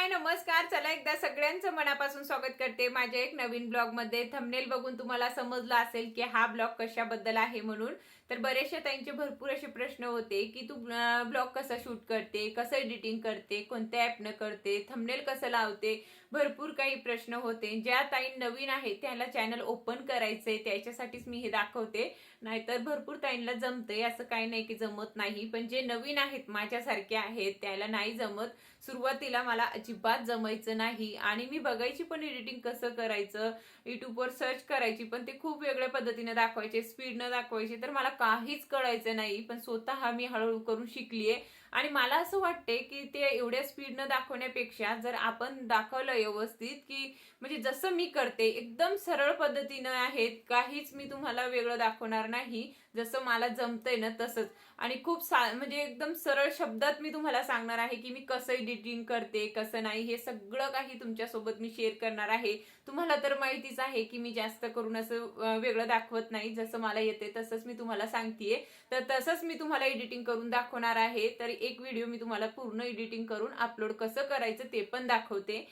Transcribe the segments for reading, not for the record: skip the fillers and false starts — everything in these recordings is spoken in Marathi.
नमस्कार. चला एकदा सगळ्यांचं मनापासून स्वागत करते माझ्या एक नवीन ब्लॉग मध्ये. थंबनेल बघून तुम्हाला समजलं असेल की हा ब्लॉग कशाबद्दल आहे म्हणून. तर बरेचशा ताईंचे भरपूर असे प्रश्न होते की तू ब्लॉग कसा शूट करते, कसं एडिटिंग करते, कोणत्या ॲपनं करते, थंबनेल कसं लावते, भरपूर काही प्रश्न होते. ज्या ताई नवीन आहेत त्याला चॅनल ओपन करायचंय त्याच्यासाठीच मी हे दाखवते. नाहीतर भरपूर ताईंना जमतंय, असं काही नाही की जमत नाही. पण जे नवीन आहेत माझ्यासारखे आहेत त्याला नाही जमत. सुरुवातीला मला अजिबात जमायचं नाही आणि मी बघायची पण एडिटिंग कसं करायचं, युट्यूबवर सर्च करायची पण ते खूप वेगळ्या पद्धतीने दाखवायचे, स्पीडनं दाखवायचे, तर मला काहीच कळायचं नाही. पण स्वतः मी हळूहळू करून शिकलीये आणि मला असं वाटते की ते एवढ्या स्पीडनं दाखवण्यापेक्षा जर आपण दाखवलं व्यवस्थित की म्हणजे जसं मी करते एकदम सरळ पद्धतीनं आहेत, काहीच मी तुम्हाला वेगळं दाखवणार नाही, जसं मला जमतंय ना तसंच. आणि खूप म्हणजे एकदम सरळ शब्दात मी तुम्हाला सांगणार आहे की मी कसं एडिटिंग करते, कसं नाही, हे सगळं काही तुमच्यासोबत मी शेअर करणार आहे. तुम्हाला तर माहितीच आहे की मी जास्त करून असं वेगळं दाखवत नाही, जसं मला येते तसंच मी तुम्हाला सांगतेय. तर तसंच मी तुम्हाला एडिटिंग करून दाखवणार आहे. तर एक व्हिडिओ मी तुम्हाला पूर्ण एडिटिंग करून अपलोड कसं करायचं ते पण दाखवते.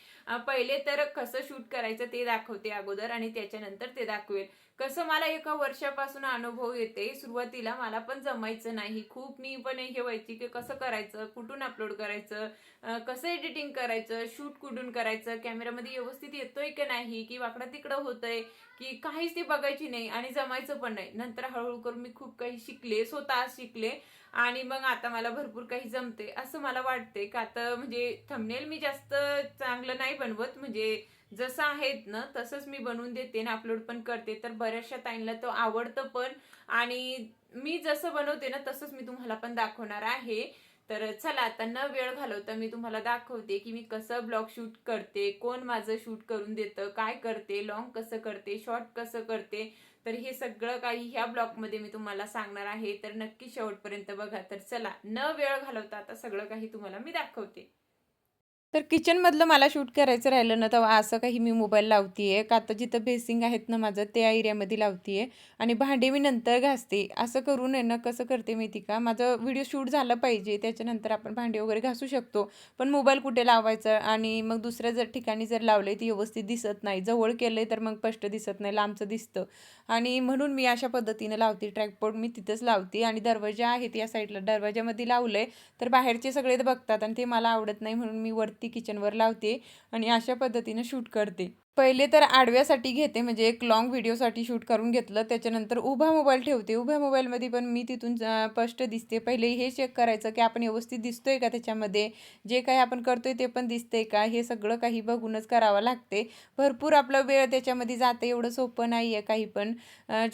पहिले तर कसं शूट करायचं ते दाखवते अगोदर आणि त्याच्यानंतर ते दाखवेल. कसं मला एका वर्षापासून अनुभव येते. सुरुवातीला मला पण जमायचं नाही, खूप मी पण हे व्हायची की कसं करायचं, कुठून अपलोड करायचं, कसं एडिटिंग करायचं, शूट कुठून करायचं, कॅमेरामध्ये व्यवस्थित येतोय की नाही, की वाकडं तिकडं होतंय की काहीच ते बघायची नाही आणि जमायचं पण नाही. नंतर हळूहळू करून मी खूप काही शिकले, स्वतः शिकले आणि मग आता मला भरपूर काही जमते असं मला वाटते. का आता म्हणजे थंबनेल मी जास्त चांगलं नाही बनवत, म्हणजे जसं आहेत ना तसंच मी बनवून देते ना अपलोड पण करते. तर बऱ्याचशा ताईंना तो आवडतं पण आणि मी जसं बनवते ना तसंच मी तुम्हाला पण दाखवणार आहे. तर चला आता न वेळ घालवता मी तुम्हाला दाखवते की मी कसं ब्लॉग शूट करते, कोण माझं शूट करून देतं, काय करते, लॉंग कसं करते, शॉर्ट कसं करते. तर हे सगळं काही ह्या ब्लॉगमध्ये मी तुम्हाला सांगणार आहे. तर नक्की शेवटपर्यंत बघा. तर चला न वेळ घालवता आता सगळं काही तुम्हाला मी दाखवते. तर किचनमधलं मला शूट करायचं राहिलं ना, तेव्हा असं काही मी मोबाईल लावतीये. का आता जिथं बेसिंग आहेत ना माझं, त्या एरियामध्ये लावतीये आणि भांडे मी नंतर घासते. असं करून आहे ना, कसं करते माहिती का, माझं व्हिडिओ शूट झालं पाहिजे, त्याच्यानंतर आपण भांडे वगैरे घासू शकतो. पण मोबाईल कुठे लावायचं आणि मग दुसऱ्या जर ठिकाणी जर लावले ती व्यवस्थित दिसत नाही. जवळ केलंय तर मग स्पष्ट दिसत नाही, लांबचं दिसतं. आणि म्हणून मी अशा पद्धतीने लावते. ट्रॅकपॉड मी तिथंच लावते आणि दरवाजा आहेत या साईडला, दरवाजामध्ये लावलंय. तर बाहेरचे सगळे बघतात आणि ते मला आवडत नाही म्हणून मी वरती किचनवर लावते आणि अशा पद्धतीने शूट करते. पहिले तर आडव्यासाठी घेते, म्हणजे एक लॉंग व्हिडिओसाठी शूट करून घेतलं. त्याच्यानंतर उभा मोबाईल ठेवते. उभ्या मोबाईलमध्ये पण मी तिथून स्पष्ट दिसते. पहिले हे चेक करायचं की आपण व्यवस्थित दिसतोय का त्याच्यामध्ये, जे काही आपण करतोय ते पण दिसतंय का, हे सगळं काही बघूनच करावं लागते. भरपूर आपला वेळ त्याच्यामध्ये जाते, एवढं सोपं नाही आहे काही पण.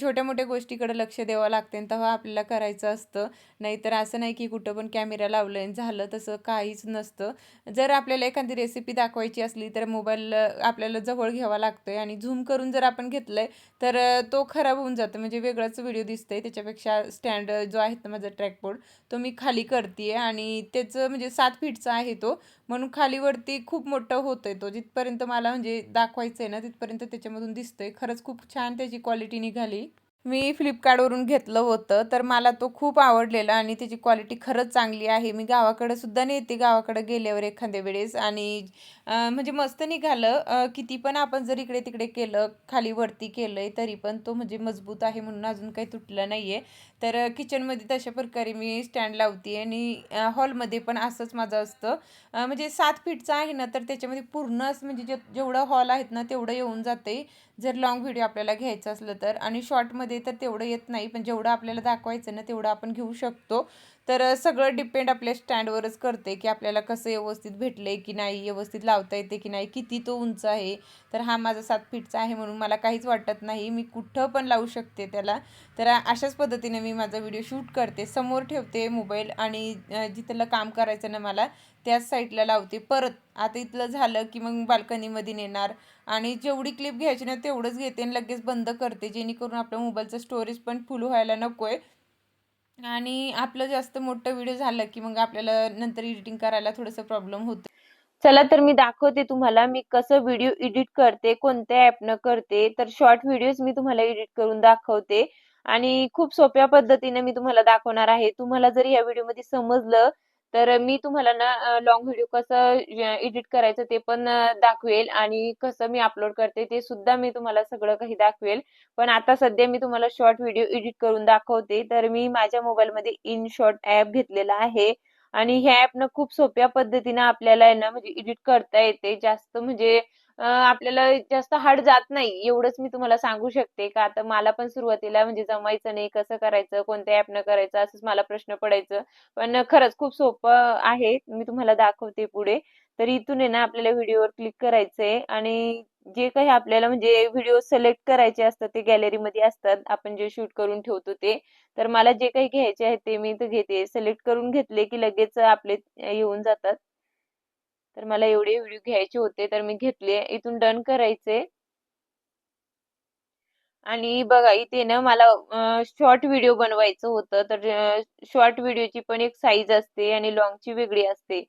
छोट्या मोठ्या गोष्टीकडे लक्ष द्यावं लागते आणि तेव्हा आपल्याला करायचं असतं. नाहीतर असं नाही की कुठं पण कॅमेरा लावलं आणि झालं, तसं काहीच नसतं. जर आपल्याला एखादी रेसिपी दाखवायची असली तर मोबाईल आपल्याला जवळ घ्यावा लागतोय आणि झूम करून जर आपण घेतलंय तर तो खराब होऊन जातो, म्हणजे वेगळाच व्हिडिओ दिसतोय. त्याच्यापेक्षा स्टँड जो आहे ना माझा ट्रॅकपॉड, तो मी खाली करते आणि त्याचं म्हणजे 7 फीटचा आहे तो, म्हणून खालीवरती खूप मोठं होतंय. तो जिथपर्यंत मला म्हणजे दाखवायचं आहे ना तिथपर्यंत त्याच्यामधून दिसतोय. खरंच खूप छान त्याची क्वालिटी निघाली. मी फ्लिपकार्टवरून घेतलं होतं, तर मला तो खूप आवडलेला आणि त्याची क्वालिटी खरंच चांगली आहे. मी गावाकडं सुद्धा नेते, गावाकडं गेल्यावर एखाद्या वेळेस आणि म्हणजे मस्त निघालं. किती पण आपण जर इकडे-तिकडे केलं, खाली वरती केलंय, तरी पण तो म्हणजे मजबूत आहे म्हणून अजून काही तुटलं नाहीये. तर किचनमध्ये तशा प्रकारे मी स्टँड लावते आणि हॉलमध्ये पण असंच माझं असतं. म्हणजे 7 फीटचा आहे ना, तर त्याच्यामध्ये पूर्ण असं म्हणजे जेवढं हॉल आहेत ना, तेवढं येऊन जाते. जर लाँग व्हिडिओ आपल्याला घ्यायचा असलं तर. आणि शॉर्टमध्ये तर तेवढं येत नाही, पण जेवढं आपल्याला दाखवायचं ना तेवढं आपण घेऊ शकतो. तर सगळं डिपेंड आपल्या स्टँडवरच करते की आपल्याला कसं व्यवस्थित भेटलंय की नाही, व्यवस्थित लावता येते की नाही, किती तो उंच आहे. तर हा माझा 7 फीटचा आहे म्हणून मला काहीच वाटत नाही, मी कुठं पण लावू शकते त्याला. तर अशाच पद्धतीने मी माझा व्हिडिओ शूट करते. समोर ठेवते मोबाईल आणि जिथलं काम करायचं ना मला, त्याच साईडला लावते. परत आता इथलं झालं की मग बाल्कनीमध्ये नेणार आणि जेवढी क्लिप घ्यायची ना तेवढंच घेते आणि लगेच बंद करते, जेणेकरून आपल्या मोबाईलचं स्टोरेज पण फुल व्हायला नको आहे. आणि आपलं जास्त मोठं व्हिडिओ झालं की मग आपल्याला नंतर एडिटिंग करायला थोडंसं प्रॉब्लेम होतो. चला तर मी दाखवते तुम्हाला मी कसं व्हिडिओ एडिट करते, कोणत्या ॲपनं करते. तर शॉर्ट व्हिडिओज मी तुम्हाला एडिट करून दाखवते आणि खूप सोप्या पद्धतीने मी तुम्हाला दाखवणार आहे. तुम्हाला जर या व्हिडिओमध्ये समजलं तर मी तुम्हाला ना लॉंग व्हिडिओ कसं एडिट करायचं ते पण दाखवेल आणि कसं मी अपलोड करते ते सुद्धा मी तुम्हाला सगळं काही दाखवेल. पण आता सध्या मी तुम्हाला शॉर्ट व्हिडिओ एडिट करून दाखवते. तर मी माझ्या मोबाईलमध्ये इन शॉर्ट ॲप घेतलेला आहे आणि ह्या ॲपनं खूप सोप्या पद्धतीनं आपल्याला आहे ना म्हणजे एडिट करता येते. जास्त म्हणजे आपल्याला जास्त हार्ड जात नाही एवढंच मी तुम्हाला सांगू शकते. का आता मला पण सुरुवातीला म्हणजे जमायचं नाही, कसं करायचं, कोणत्या ॲपनं करायचं असंच मला प्रश्न पडायचं. पण खरंच खूप सोपं आहे. मी तुम्हाला दाखवते पुढे. तर इथून आहे ना आपल्याला व्हिडिओवर क्लिक करायचंय आणि जे काही आपल्याला म्हणजे व्हिडिओ सिलेक्ट करायचे असतात ते गॅलरीमध्ये असतात. आपण जे शूट करून ठेवतो ते. तर मला जे काही घ्यायचे आहे ते मी इथं घेते. सिलेक्ट करून घेतले की लगेच आपले येऊन जातात. तर मला एवढे व्हिडिओ घ्यायचे होते तर मी घेतले. इथून डन करायचे. आणि बघा इथे ना मला शॉर्ट व्हिडिओ बनवायचं होतं तर शॉर्ट व्हिडिओची पण एक साईज असते आणि लॉंगची वेगळी असते.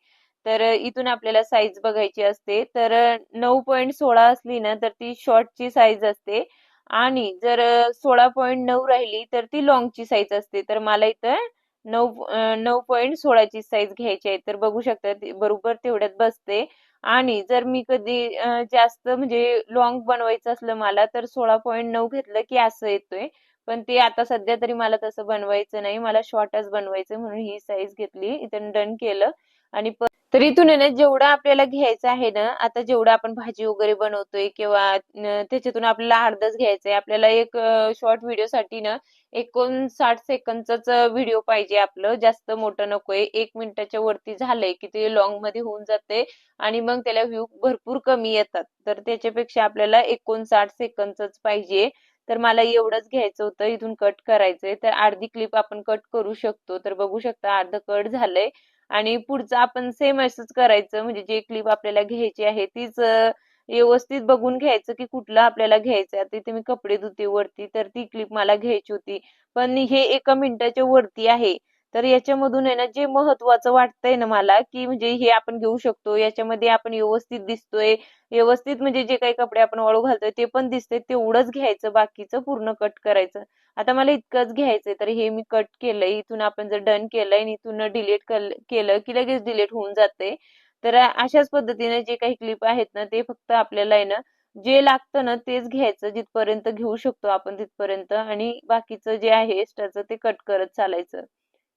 तर इथून आपल्याला साईज बघायची असते. तर 9.16 असली ना तर ती शॉर्टची साईज असते आणि जर 16.9 राहिली तर ती लॉंगची साईज असते. तर मला इथं 9.16 ची साईज घ्यायची आहे. तर बघू शकता बरोबर तेवढ्यात बसते. आणि जर मी कधी जास्त म्हणजे लॉंग बनवायचं असलं मला तर 16.9 घेतलं की असं येतोय. पण ते आता सध्या तरी मला तसं बनवायचं नाही. मला शॉर्टच बनवायचं म्हणून ही साईज घेतली. इथं डन केलं आणि तर इथून आहे ना जेवढं आपल्याला घ्यायचं आहे ना, आता जेवढं आपण भाजी वगैरे बनवतोय किंवा त्याच्यातून आपल्याला अर्धच घ्यायचंय. आपल्याला एक शॉर्ट व्हिडिओसाठी ना 59 सेकंदचाच व्हिडिओ पाहिजे आपलं. जास्त मोठं नकोय. 1 मिनिटाच्या वरती झालंय की ते लॉंग मध्ये होऊन जाते आणि मग त्याला व्ह्यू भरपूर कमी येतात. तर त्याच्यापेक्षा आपल्याला 59 सेकंदच पाहिजे. तर मला एवढंच घ्यायचं होतं. इथून कट करायचंय. तर अर्धी क्लिप आपण कट करू शकतो. तर बघू शकता अर्ध कट झालंय. आणि पुढचं आपण सेम असंच करायचं म्हणजे जे क्लिप आपल्याला घ्यायची आहे तीच व्यवस्थित बघून घ्यायचं की कुठलं आपल्याला घ्यायचं. आता इथे मी कपडे धुते वरती तर ती क्लिप मला घ्यायची होती. पण हे 1 मिनिटाच्या वरती आहे. तर याच्यामधून आहे ना जे महत्वाचं वाटतंय ना मला की म्हणजे हे आपण घेऊ शकतो. याच्यामध्ये आपण व्यवस्थित दिसतोय. व्यवस्थित म्हणजे जे काही कपडे आपण वाळू घालतोय ते पण दिसतंय तेवढंच घ्यायचं. बाकीचं पूर्ण कट करायचं. आता मला इतकंच घ्यायचंय तर हे मी कट केलंय. इथून आपण जर डन केलंय आणि इथून डिलीट केलं की लगेच डिलीट होऊन जाते. तर अशाच पद्धतीने जे काही क्लिप आहेत ना ते फक्त आपल्याला आहे ना जे लागतं ना तेच घ्यायचं. जिथपर्यंत घेऊ शकतो आपण तिथपर्यंत आणि बाकीचं जे आहे एक्स्ट्राचं ते कट करत चालायचं.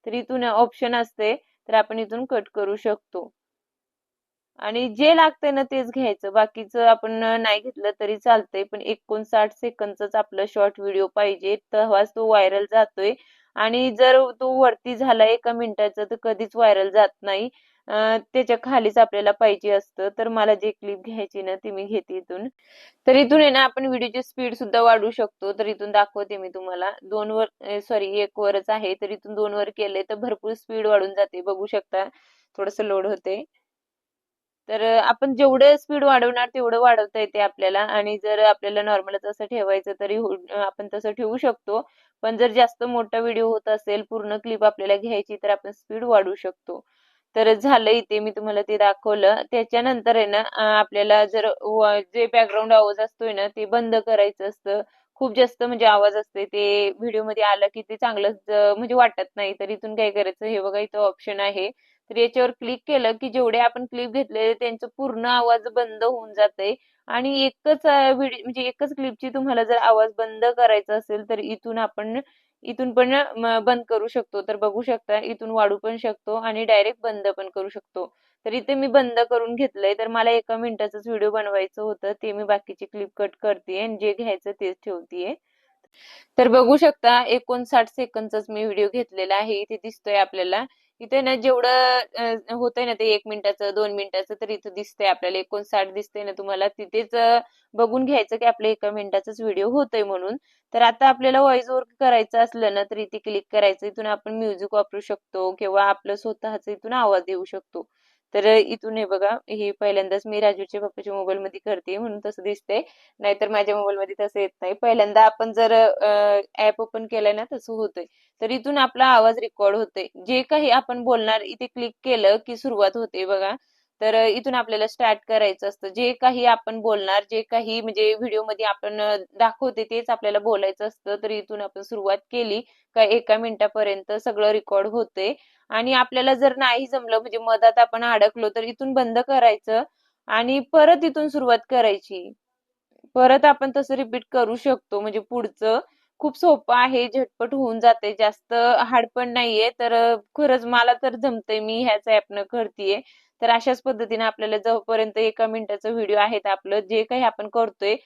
तर इथून ऑप्शन असते तर आपण इथून कट करू शकतो. आणि जे लागतंय ना तेच घ्यायचं. बाकीचं आपण नाही घेतलं तरी चालतंय. पण 59 सेकंदचाच आपला शॉर्ट व्हिडिओ पाहिजे. तेव्हाच तो व्हायरल जातोय. आणि जर तो वरती झाला 1 मिनिटाचा तर कधीच व्हायरल जात नाही. त्याच्या खालीच आपल्याला पाहिजे असतं. तर मला जे क्लिप घ्यायची ना ती मी घेते इथून. तर इथून आहे ना आपण व्हिडिओची स्पीड सुद्धा वाढवू शकतो. तर इथून दाखवते मी तुम्हाला. 2 वर सॉरी 1 वरच आहे. तर इथून 2 वर केले तर भरपूर स्पीड वाढून जाते. बघू शकता. थोडंसं लोड होते. तर आपण जेवढं स्पीड वाढवणार तेवढं वाढवता येते आपल्याला आणि जर आपल्याला नॉर्मलच असं ठेवायचं तरी आपण तसं ठेवू शकतो. पण जर जास्त मोठा व्हिडिओ होत असेल, पूर्ण क्लिप आपल्याला घ्यायची तर आपण स्पीड वाढवू शकतो. तर झालं इथे मी तुम्हाला ते दाखवलं. त्याच्यानंतर आहे ना आपल्याला जर जे बॅकग्राऊंड आवाज असतोय ना ते बंद करायचं असतं. खूप जास्त म्हणजे आवाज असते ते व्हिडिओमध्ये आलं की ते चांगलं म्हणजे वाटत नाही. तर इथून काय करायचं हे बघा इथं ऑप्शन आहे. तर याच्यावर क्लिक केलं की जेवढे आपण क्लिप घेतलेले त्यांचा पूर्ण आवाज बंद होऊन जाते आणि एकच व्हिडिओ म्हणजे एकच क्लिपची तुम्हाला जर आवाज बंद करायचा असेल तर इथून पण बंद करू शकतो. तर बघू शकता इथून वाढू पण शकतो आणि डायरेक्ट बंद पण करू शकतो. तर इथे मी बंद करून घेतलंय. तर मला 1 मिनिटाचाच व्हिडिओ बनवायचं होतं. ते मी बाकीची क्लिप कट करतेय आणि जे घ्यायचं तेच ठेवतेय. तर बघू शकता 59 सेकंदचाच मी व्हिडिओ घेतलेला आहे. इथे दिसतोय आपल्याला. इथे ना जेवढं होतंय ना ते 1 मिनिटाचं, 2 मिनिटाचं तर इथं दिसतंय आपल्याला 59 दिसतंय ना तुम्हाला तिथेच बघून घ्यायचं की आपलं 1 मिनिटाचाच व्हिडिओ होतोय म्हणून. तर आता आपल्याला व्हॉइस ओव्हर करायचं असलं ना तर इथे क्लिक करायचं. इथून आपण म्युझिक वापरू शकतो किंवा आपलं स्वतःच इथून आवाज देऊ शकतो. तर इथून हे बघा हे पहिल्यांदाच मी राजूच्या पप्पाच्या मोबाईलमध्ये करते म्हणून तसं दिसतंय. नाहीतर माझ्या मोबाईलमध्ये तसं येत नाही. पहिल्यांदा आपण जर ॲप ओपन केलंय ना तसं होतंय. तर इथून आपला आवाज रेकॉर्ड होतोय. जे काही आपण बोलणार इथे क्लिक केलं की सुरुवात होते बघा. तर इथून आपल्याला स्टार्ट करायचं असतं. जे काही आपण बोलणार, जे काही म्हणजे व्हिडिओमध्ये आपण दाखवते तेच आपल्याला बोलायचं असतं. तर इथून आपण सुरुवात केली का 1 मिनिटापर्यंत सगळं रेकॉर्ड होतंय आणि आपल्याला जर नाही जमलं म्हणजे मधात आपण अडकलो तर इथून बंद करायचं आणि परत इथून सुरुवात करायची. परत आपण तसं रिपीट करू शकतो. म्हणजे पुढचं खूप सोपं आहे, झटपट होऊन जाते, जास्त हार्ड पण नाहीये. तर खरंच मला तर जमतंय, मी ह्याच ॲपनं करतेय. तर अशाच पद्धतीने आपल्याला जोपर्यंत 1 मिनिटाचा व्हिडिओ आहे तर आपलं जे काही आपण करतोय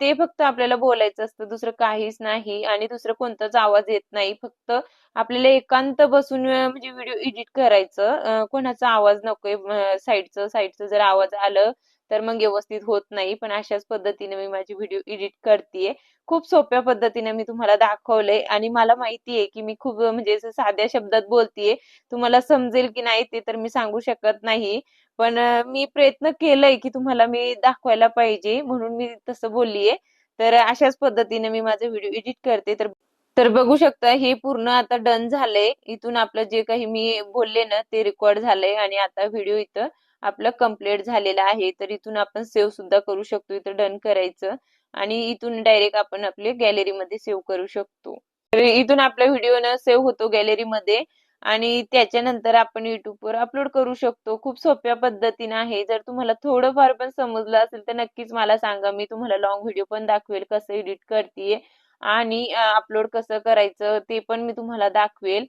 ते फक्त आपल्याला बोलायचं असतं, दुसरं काहीच नाही आणि दुसरं कोणताच आवाज येत नाही. फक्त आपल्याला एकांत बसून म्हणजे व्हिडिओ एडिट करायचं. कोणाचा आवाज नकोय, साईडचं जर आवाज आलं तर मग व्यवस्थित होत नाही. पण अशाच पद्धतीने मी माझी व्हिडिओ एडिट करतेय. खूप सोप्या पद्धतीने मी तुम्हाला दाखवलंय आणि मला माहितीये की मी खूप म्हणजे असं साध्या शब्दात बोलतेय. तुम्हाला समजेल की नाही ते तर मी सांगू शकत नाही. पण मी प्रयत्न केलंय की तुम्हाला मी दाखवायला पाहिजे म्हणून मी तसं बोललीये. तर अशाच पद्धतीने मी माझे व्हिडिओ एडिट करते. तर तर बघू शकता हे पूर्ण आता डन झालंय. इथून आपलं जे काही मी बोलले ना ते रेकॉर्ड झालंय आणि आता व्हिडिओ इथं आपलं कंप्लीट झालेलं आहे. तर इथून आपण सेव्ह सुद्धा करू शकतो. इथं डन करायचं आणि इथून डायरेक्ट आपण आपले गॅलरीमध्ये सेव्ह करू शकतो. तर इथून आपला व्हिडिओ ना सेव्ह होतो गॅलरीमध्ये आणि त्याच्यानंतर आपण युट्यूबवर अपलोड करू शकतो. खूप सोप्या पद्धतीने आहे. जर तुम्हाला थोडंफार पण समजलं असेल तर नक्कीच मला सांगा. मी तुम्हाला लॉंग व्हिडिओ पण दाखवेल कसं एडिट करतेय आणि अपलोड कसं करायचं ते पण मी तुम्हाला दाखवेल.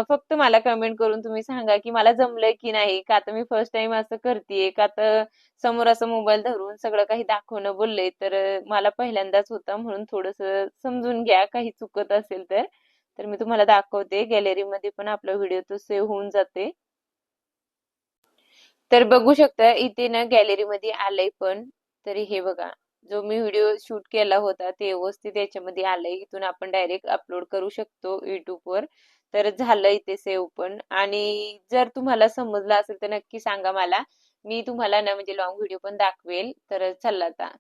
फक्त मला कमेंट करून तुम्ही सांगा की मला जमलंय की नाही. का आता मी फर्स्ट टाइम असं करतेय, का तर समोर असं मोबाईल धरून सगळं काही दाखवणं बोलले तर मला पहिल्यांदाच होतं म्हणून थोडंसं समजून घ्या काही चुकत असेल तर. तर मी तुम्हाला दाखवते गॅलरीमध्ये पण आपला व्हिडिओ तो सेव्ह होऊन जाते. तर बघू शकता इथे ना गॅलरीमध्ये आलंय पण. तरी हे बघा जो मी व्हिडिओ शूट केला होता ते व्यवस्थित याच्यामध्ये आलंय. इथून आपण डायरेक्ट अपलोड करू शकतो युट्यूबवर. तर झालं इथे सेव्ह पण. आणि जर तुम्हाला समजलं असेल तर नक्की सांगा मला. मी तुम्हाला ना म्हणजे लॉंग व्हिडिओ पण दाखवेल. तर चला आता.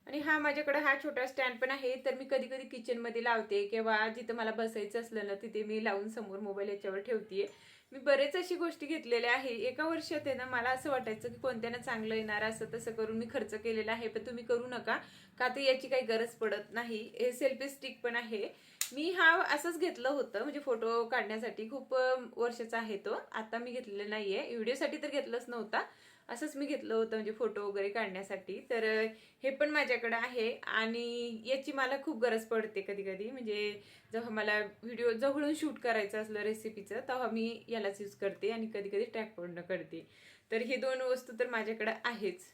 आणि हा माझ्याकडे हा छोटा स्टँड पण आहे. तर मी कधी कधी किचन मध्ये लावते किंवा जिथं मला बसायचं असलं ना तिथे मी लावून समोर मोबाईल याच्यावर ठेवतेय. मी बरेच अशी गोष्टी घेतलेल्या आहे. एका वर्षात आहे ना मला असं वाटायचं की कोणत्यानं चांगलं येणार असं तसं करून मी खर्च केलेला आहे. पण तुम्ही करू नका, का तर याची काही गरज पडत नाही. हे सेल्फी स्टिक पण आहे. मी हा असंच घेतलं होतं म्हणजे फोटो काढण्यासाठी. खूप वर्षाचा आहे तो. आता मी घेतलेला नाहीये, व्हिडिओसाठी तर घेतलंच नव्हता. असंच मी घेतलं होतं म्हणजे फोटो वगैरे काढण्यासाठी. तर हे पण माझ्याकडे आहे आणि याची मला खूप गरज पडते कधी कधी. म्हणजे जेव्हा मला व्हिडिओ जवळून शूट करायचं असलं रेसिपीचं तेव्हा मी यालाच यूज करते आणि कधी कधी ट्रॅकपॉडनं करते. तर हे दोन वस्तू तर माझ्याकडे आहेच.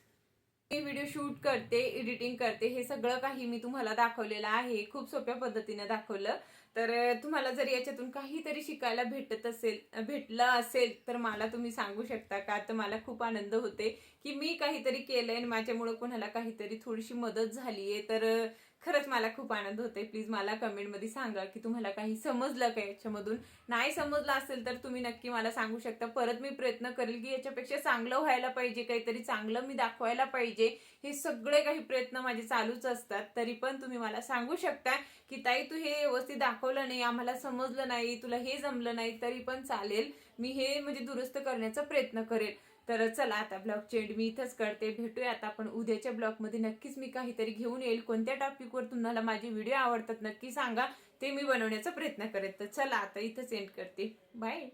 मी व्हिडिओ शूट करते, एडिटिंग करते, हे सगळं काही मी तुम्हाला दाखवलेलं आहे. खूप सोप्या पद्धतीने दाखवलं. तर तुम्हाला जर याच्यातून काहीतरी शिकायला भेटलं असेल तर मला तुम्ही सांगू शकता. का तर मला खूप आनंद होते की मी काहीतरी केलंय आणि माझ्यामुळे कोणाला काहीतरी थोडीशी मदत झालीये. तर खरंच मला खूप आनंद होतोय. प्लीज मला कमेंटमध्ये सांगा की तुम्हाला काही समजलं का याच्यामधून. नाही समजलं असेल तर तुम्ही नक्की मला सांगू शकता. परत मी प्रयत्न करेल की याच्यापेक्षा चांगलं व्हायला पाहिजे, काहीतरी चांगलं मी दाखवायला पाहिजे. हे सगळे काही प्रयत्न माझे चालूच असतात. तरी पण तुम्ही मला सांगू शकता की ताई तू हे व्यवस्थित दाखवलं नाही, आम्हाला समजलं नाही, तुला हे जमलं नाही, तरी पण चालेल. मी हे म्हणजे दुरुस्त करण्याचा प्रयत्न करेल. तर चला आता ब्लॉगची एंड मी इथंच करते. भेटूया आता आपण उद्याच्या ब्लॉगमध्ये. नक्कीच मी काहीतरी घेऊन येईल. कोणत्या टॉपिकवर तुम्हाला माझे व्हिडिओ आवडतात नक्की सांगा, ते मी बनवण्याचा प्रयत्न करेल. तर चला आता इथंच एंड करते. बाय.